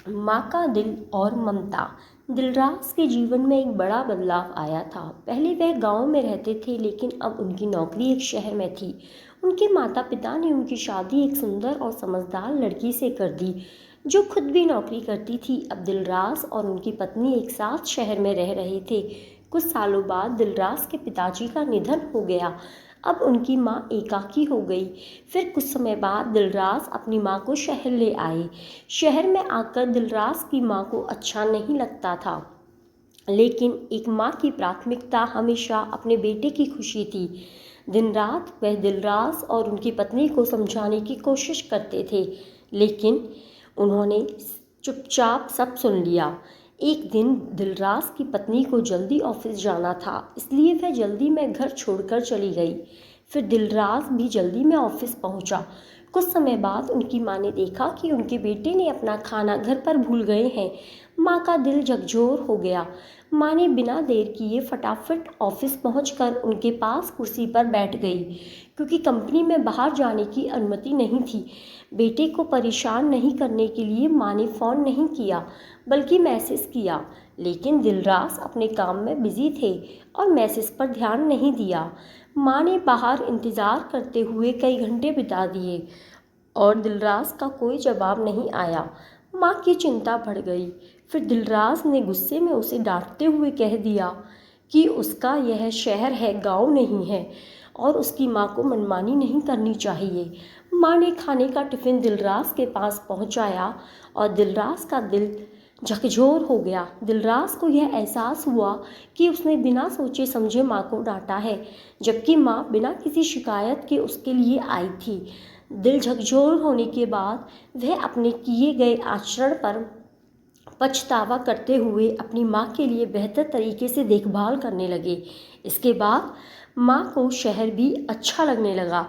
माँ का दिल और ममता। दिलराज के जीवन में एक बड़ा बदलाव आया था। पहले वह गांव में रहते थे, लेकिन अब उनकी नौकरी एक शहर में थी। उनके माता पिता ने उनकी शादी एक सुंदर और समझदार लड़की से कर दी, जो खुद भी नौकरी करती थी। अब दिलराज और उनकी पत्नी एक साथ शहर में रह रहे थे। कुछ सालों बाद दिलराज के पिताजी का निधन हो गया। अब उनकी माँ एकाकी हो गई। फिर कुछ समय बाद दिलराज अपनी माँ को शहर ले आए। शहर में आकर दिलराज की माँ को अच्छा नहीं लगता था, लेकिन एक माँ की प्राथमिकता हमेशा अपने बेटे की खुशी थी। दिन रात वह दिलराज और उनकी पत्नी को समझाने की कोशिश करते थे, लेकिन उन्होंने चुपचाप सब सुन लिया। एक दिन दिलराज की पत्नी को जल्दी ऑफिस जाना था, इसलिए वह जल्दी में घर छोड़कर चली गई। फिर दिलराज भी जल्दी में ऑफिस पहुंचा। कुछ समय बाद उनकी माँ ने देखा कि उनके बेटे ने अपना खाना घर पर भूल गए हैं। माँ का दिल झकझोर हो गया। माँ ने बिना देर किए फटाफट ऑफिस पहुंचकर उनके पास कुर्सी पर बैठ गई, क्योंकि कंपनी में बाहर जाने की अनुमति नहीं थी। बेटे को परेशान नहीं करने के लिए माँ ने फ़ोन नहीं किया, बल्कि मैसेज किया, लेकिन दिलराज अपने काम में बिजी थे और मैसेज पर ध्यान नहीं दिया। माँ ने बाहर इंतज़ार करते हुए कई घंटे बिता दिए और दिलराज का कोई जवाब नहीं आया। माँ की चिंता बढ़ गई। फिर दिलराज ने गुस्से में उसे डांटते हुए कह दिया कि उसका यह शहर है, गांव नहीं है, और उसकी माँ को मनमानी नहीं करनी चाहिए। माँ ने खाने का टिफ़िन दिलराज के पास पहुँचाया और दिलराज का दिल झकझोर हो गया। दिलराज को यह एहसास हुआ कि उसने बिना सोचे समझे माँ को डांटा है, जबकि माँ बिना किसी शिकायत के उसके लिए आई थी। दिल झकझोर होने के बाद वह अपने किए गए आचरण पर पछतावा करते हुए अपनी माँ के लिए बेहतर तरीके से देखभाल करने लगे। इसके बाद माँ को शहर भी अच्छा लगने लगा।